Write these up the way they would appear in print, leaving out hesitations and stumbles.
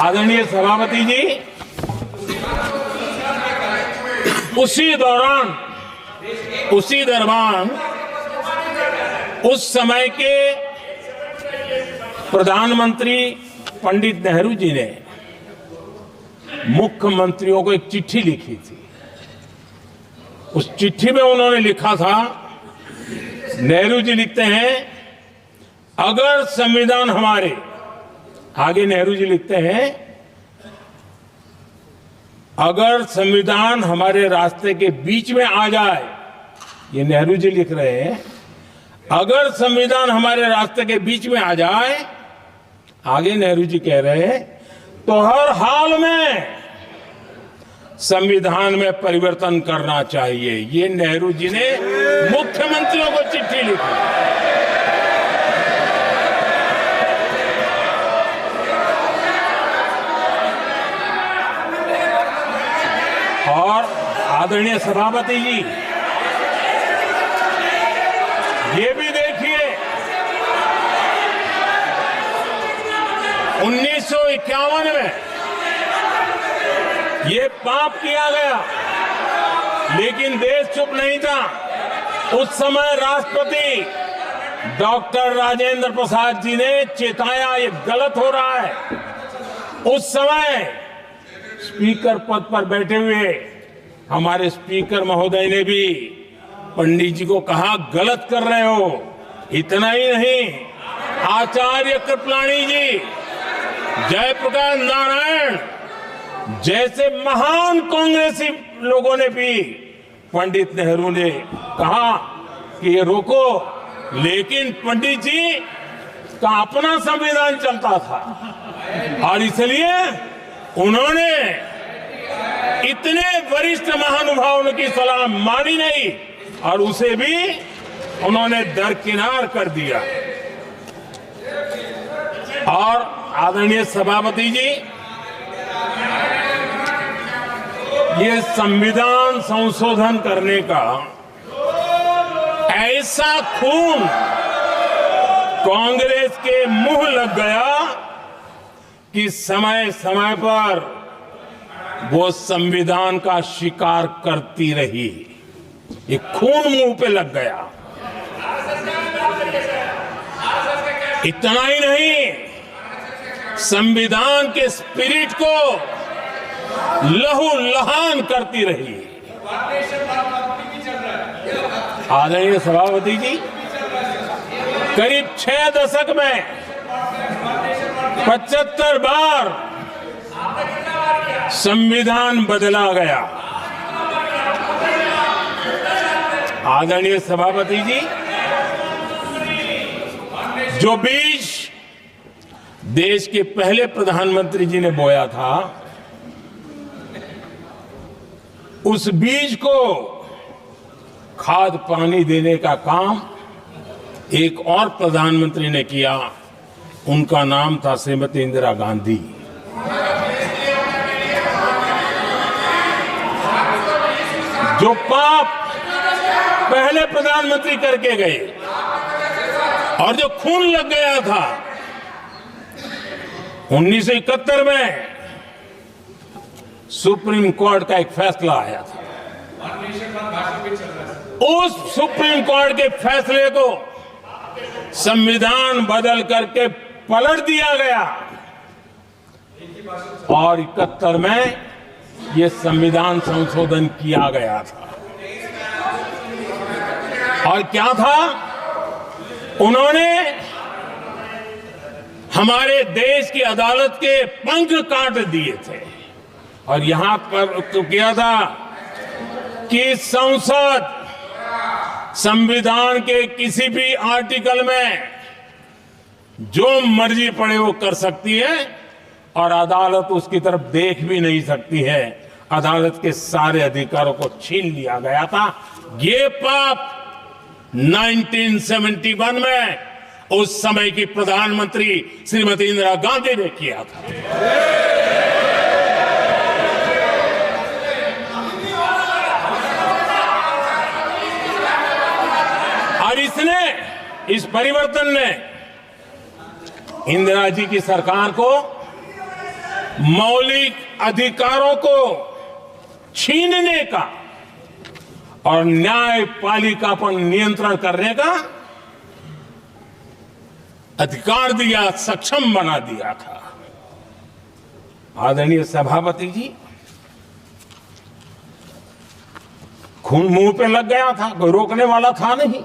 आदरणीय सभापति जी, उसी दौरान उस समय के प्रधानमंत्री पंडित नेहरू जी ने मुख्यमंत्रियों को एक चिट्ठी लिखी थी। उस चिट्ठी में उन्होंने लिखा था, नेहरू जी लिखते हैं, अगर संविधान हमारे, आगे नेहरू जी लिखते हैं, अगर संविधान हमारे रास्ते के बीच में आ जाए, ये नेहरू जी लिख रहे हैं, अगर संविधान हमारे रास्ते के बीच में आ जाए, आगे नेहरू जी कह रहे हैं, तो हर हाल में संविधान में परिवर्तन करना चाहिए। ये नेहरू जी ने मुख्यमंत्रियों को चिट्ठी लिखी। और आदरणीय सभापति जी, ये भी देखिए, 1951 में ये पाप किया गया, लेकिन देश चुप नहीं था। उस समय राष्ट्रपति डॉक्टर राजेंद्र प्रसाद जी ने चेताया, ये गलत हो रहा है। उस समय स्पीकर पद पर बैठे हुए हमारे स्पीकर महोदय ने भी पंडित जी को कहा, गलत कर रहे हो। इतना ही नहीं, आचार्य कृपलानी जी, जयप्रकाश नारायण जैसे महान कांग्रेसी लोगों ने भी पंडित नेहरू ने कहा कि ये रोको, लेकिन पंडित जी का अपना संविधान चलता था और इसलिए उन्होंने इतने वरिष्ठ महानुभावों की सलाह मानी नहीं और उसे भी उन्होंने दरकिनार कर दिया। और आदरणीय सभापति जी, ये संविधान संशोधन करने का ऐसा खून कांग्रेस के मुंह लग गया कि समय समय पर वो संविधान का शिकार करती रही। ये खून मुंह पे लग गया। इतना ही नहीं, संविधान के स्पिरिट को लहू लहान करती रही। आदरणीय सभापति जी, करीब 6 दशक में 75 बार संविधान बदला गया। आदरणीय सभापति जी, जो बीज देश के पहले प्रधानमंत्री जी ने बोया था, उस बीज को खाद पानी देने का काम एक और प्रधानमंत्री ने किया। उनका नाम था श्रीमती इंदिरा गांधी। जो पाप पहले प्रधानमंत्री करके गए और जो खून लग गया था 1971 में, सुप्रीम कोर्ट का एक फैसला आया था। उस सुप्रीम कोर्ट के फैसले को संविधान बदल करके पलट दिया गया और 71 में ये संविधान संशोधन किया गया था। और क्या था, उन्होंने हमारे देश की अदालत के पंख काट दिए थे और यहां पर तो किया था कि संसद संविधान के किसी भी आर्टिकल में जो मर्जी पड़े वो कर सकती है और अदालत उसकी तरफ देख भी नहीं सकती है। अदालत के सारे अधिकारों को छीन लिया गया था। ये पाप 1971 में उस समय की प्रधानमंत्री श्रीमती इंदिरा गांधी ने किया था। और इस परिवर्तन ने इंदिरा जी की सरकार को मौलिक अधिकारों को छीनने का और न्यायपालिका पर नियंत्रण करने का अधिकार दिया, सक्षम बना दिया था। आदरणीय सभापति जी, खून मुंह पे लग गया था, कोई रोकने वाला था नहीं।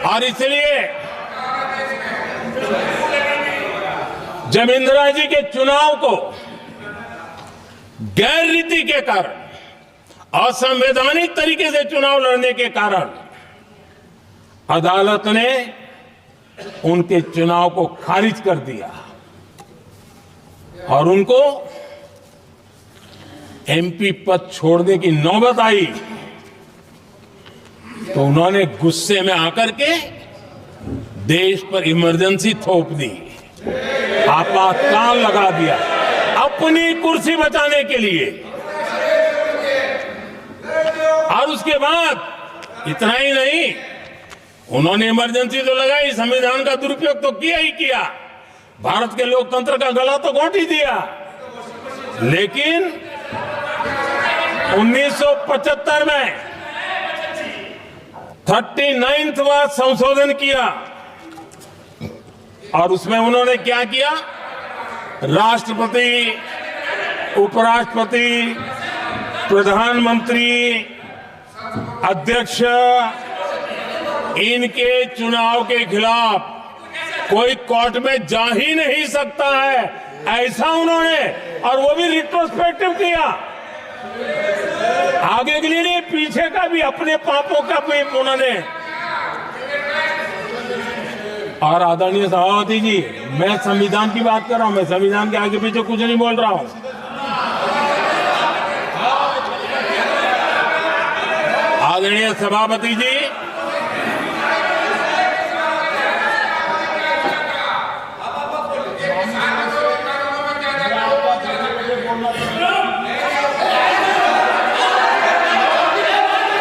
और इसलिए जब इंदिरा जी के चुनाव को गैर रीति के कारण, असंवैधानिक तरीके से चुनाव लड़ने के कारण अदालत ने उनके चुनाव को खारिज कर दिया और उनको एमपी पद छोड़ने की नौबत आई, तो उन्होंने गुस्से में आकर के देश पर इमरजेंसी थोप दी, आपातकाल लगा दिया अपनी कुर्सी बचाने के लिए। और उसके बाद इतना ही नहीं, उन्होंने इमरजेंसी तो लगाई, संविधान का दुरुपयोग तो किया ही किया, भारत के लोकतंत्र का गला तो घोंट ही दिया। लेकिन 1975 में 39वां संशोधन किया और उसमें उन्होंने क्या किया, राष्ट्रपति, उपराष्ट्रपति, प्रधानमंत्री, अध्यक्ष, इनके चुनाव के खिलाफ कोई कोर्ट में जा ही नहीं सकता है, ऐसा उन्होंने, और वो भी रिट्रोस्पेक्टिव किया, आगे के लिए नहीं, पीछे का भी, अपने पापों का भी उन्होंने। और आदरणीय सभापति जी, मैं संविधान की बात कर रहा हूं, मैं संविधान के आगे पीछे कुछ नहीं बोल रहा हूं। आदरणीय सभापति जी,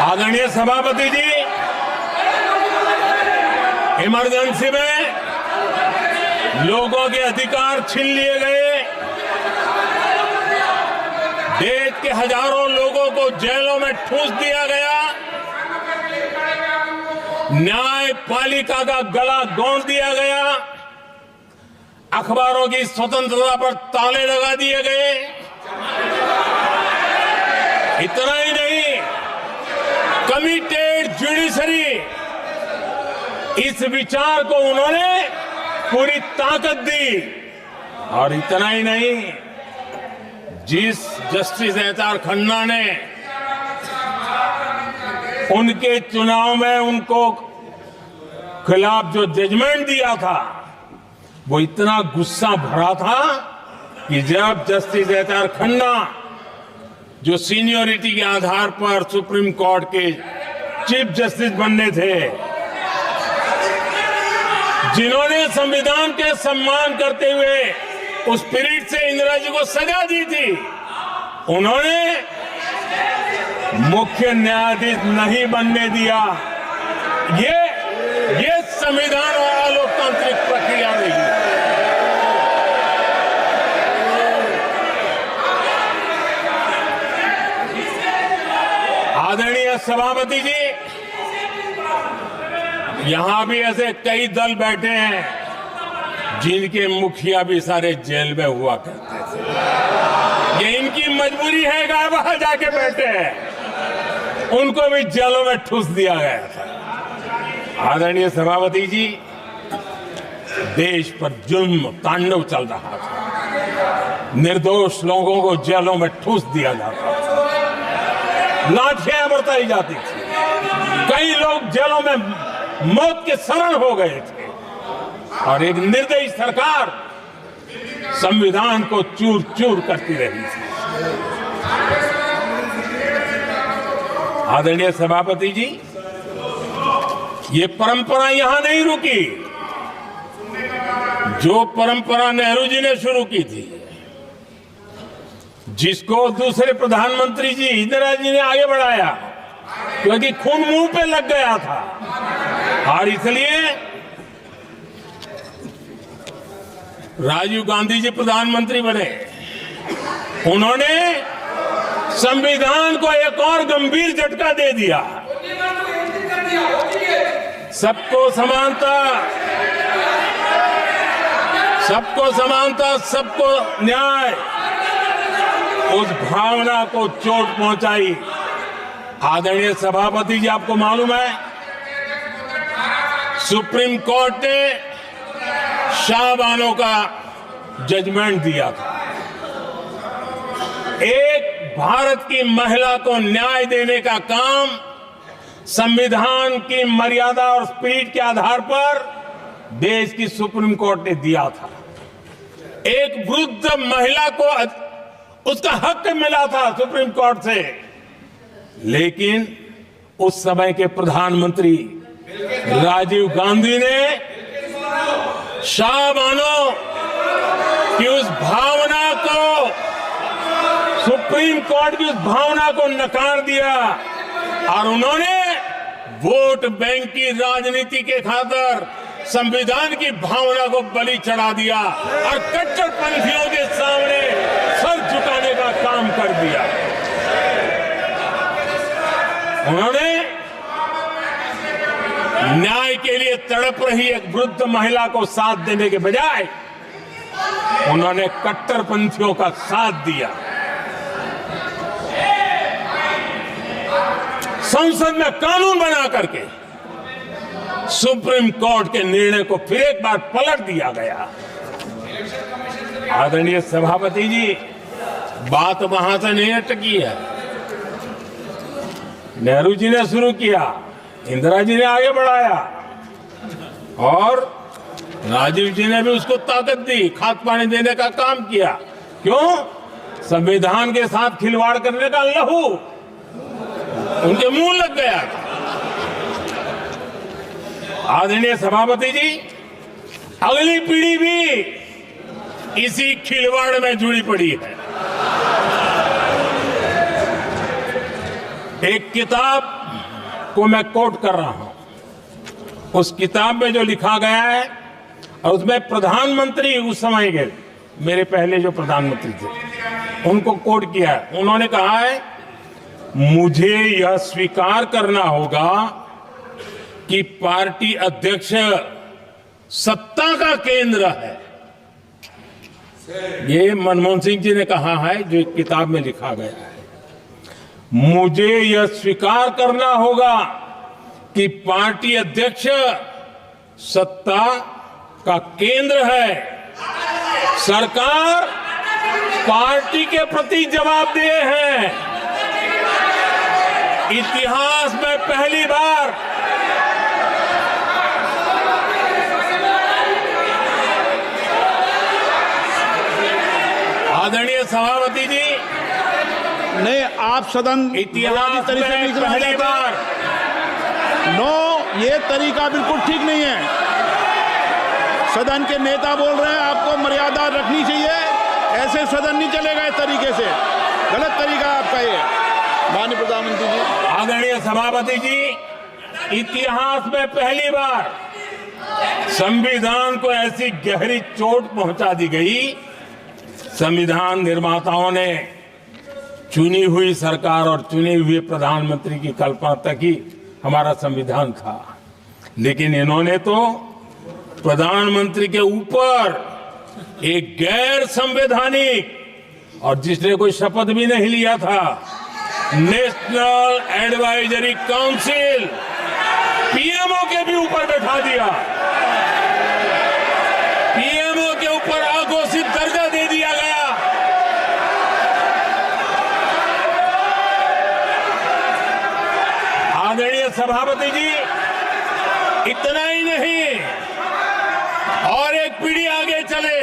आदरणीय सभापति जी, इमरजेंसी में लोगों के अधिकार छीन लिए गए, देश के हजारों लोगों को जेलों में ठूंस दिया गया, न्यायपालिका का गला घोंट दिया गया, अखबारों की स्वतंत्रता पर ताले लगा दिए गए। इतना ही नहीं, कमिटेड जुडिशरी, इस विचार को उन्होंने पूरी ताकत दी। और इतना ही नहीं, जिस जस्टिस एच.आर. खन्ना ने उनके चुनाव में उनको खिलाफ जो जजमेंट दिया था, वो इतना गुस्सा भरा था कि जब जस्टिस एच.आर. खन्ना, जो सीनियरिटी के आधार पर सुप्रीम कोर्ट के चीफ जस्टिस बनने थे, जिन्होंने संविधान के सम्मान करते हुए उस स्पिरिट से इंदिरा जी को सजा दी थी, उन्होंने मुख्य न्यायाधीश नहीं बनने दिया। ये संविधान और लोकतांत्रिक प्रक्रिया रही। आदरणीय सभापति जी, यहां भी ऐसे कई दल बैठे हैं जिनके मुखिया भी सारे जेल में हुआ करते थे। ये इनकी मजबूरी है कि वहां जाके बैठे हैं, उनको भी जेलों में ठूस दिया गया था। आदरणीय सभापति जी, देश पर जुल्म तांडव चल रहा था, निर्दोष लोगों को जेलों में ठूस दिया जाता था, लाठियां बरताई जाती थी, कई लोग जेलों में मौत के शरण हो गए थे, और एक निर्दयी सरकार संविधान को चूर चूर करती रही थी। आदरणीय सभापति जी, ये परंपरा यहां नहीं रुकी। जो परंपरा नेहरू जी ने शुरू की थी, जिसको दूसरे प्रधानमंत्री जी इंदिरा जी ने आगे बढ़ाया, क्योंकि खून मुंह पे लग गया था, और इसलिए राजीव गांधी जी प्रधानमंत्री बने, उन्होंने संविधान को एक और गंभीर झटका दे दिया। सबको समानता, सबको समानता, सबको न्याय, उस भावना को चोट पहुंचाई। आदरणीय सभापति जी, आपको मालूम है सुप्रीम कोर्ट ने शाहबानो का जजमेंट दिया था। एक भारत की महिला को न्याय देने का काम संविधान की मर्यादा और स्पिरिट के आधार पर देश की सुप्रीम कोर्ट ने दिया था। एक वृद्ध महिला को उसका हक मिला था सुप्रीम कोर्ट से, लेकिन उस समय के प्रधानमंत्री राजीव गांधी ने शाहबानो की उस भावना को, सुप्रीम कोर्ट की उस भावना को नकार दिया और उन्होंने वोट बैंक की राजनीति के खातिर संविधान की भावना को बलि चढ़ा दिया और कट्टरपंथियों के सामने सर झुकाने का काम कर दिया। उन्होंने न्याय के लिए तड़प रही एक वृद्ध महिला को साथ देने के बजाय उन्होंने कट्टरपंथियों का साथ दिया। संसद में कानून बना करके सुप्रीम कोर्ट के निर्णय को फिर एक बार पलट दिया गया। आदरणीय सभापति जी, बात वहां से नहीं अटकी है। नेहरू जी ने शुरू किया, इंदिरा जी ने आगे बढ़ाया और राजीव जी ने भी उसको ताकत दी, खाद पानी देने का काम किया। क्यों? संविधान के साथ खिलवाड़ करने का लहू उनके मुंह लग गया। आदरणीय सभापति जी, अगली पीढ़ी भी इसी खिलवाड़ में जुड़ी पड़ी है। एक किताब को मैं कोट कर रहा हूं, उस किताब में जो लिखा गया है और उसमें प्रधानमंत्री उस समय के मेरे पहले जो प्रधानमंत्री थे उनको कोट किया है। उन्होंने कहा है, मुझे यह स्वीकार करना होगा कि पार्टी अध्यक्ष सत्ता का केंद्र है। ये मनमोहन सिंह जी ने कहा है, जो किताब में लिखा गया है। मुझे यह स्वीकार करना होगा कि पार्टी अध्यक्ष सत्ता का केंद्र है। सरकार पार्टी के प्रति जवाबदेह है। इतिहास में पहली बार आदरणीय सभापति जी, नहीं, आप सदन इतिहास तरीके में पहली बार ये तरीका बिल्कुल ठीक नहीं है। सदन के नेता बोल रहे हैं, आपको मर्यादा रखनी चाहिए। ऐसे सदन नहीं चलेगा इस तरीके से, गलत तरीका आपका ये। माननीय प्रधानमंत्री जी, आदरणीय सभापति जी, इतिहास में पहली बार संविधान को ऐसी गहरी चोट पहुंचा दी गई। संविधान निर्माताओं ने चुनी हुई सरकार और चुने हुए प्रधानमंत्री की कल्पना तक ही हमारा संविधान था, लेकिन इन्होंने तो प्रधानमंत्री के ऊपर एक गैर संवैधानिक, और जिसने कोई शपथ भी नहीं लिया था, नेशनल एडवाइजरी काउंसिल पीएमओ के भी ऊपर बैठा दिया। पीएमओ के ऊपर अघोषित दर्जा दे दिया गया। आदरणीय सभापति जी, इतना ही नहीं, और एक पीढ़ी आगे चले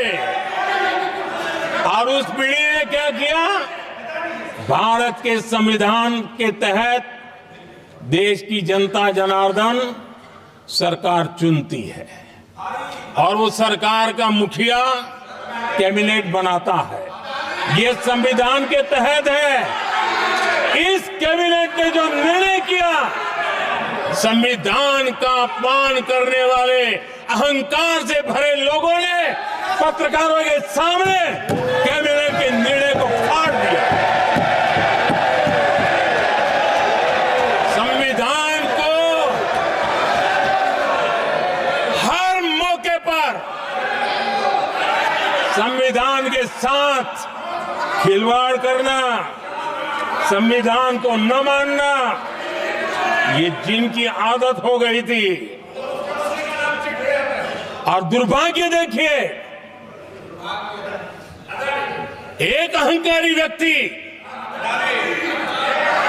और उस पीढ़ी ने क्या किया? भारत के संविधान के तहत देश की जनता जनार्दन सरकार चुनती है और वो सरकार का मुखिया कैबिनेट बनाता है। ये संविधान के तहत है। इस कैबिनेट ने जो निर्णय किया संविधान का अपमान करने वाले अहंकार से भरे लोगों ने पत्रकारों के सामने कैबिनेट के निर्णय को फाड़ दिया। संविधान को हर मौके पर संविधान के साथ खिलवाड़ करना, संविधान को न मानना, ये जिनकी आदत हो गई थी। और दुर्भाग्य देखिए, एक अहंकारी व्यक्ति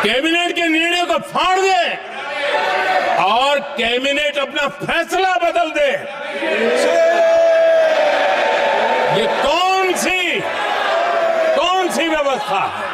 कैबिनेट के निर्णय को फाड़ दे और कैबिनेट अपना फैसला बदल दे। ये कौन सी व्यवस्था है?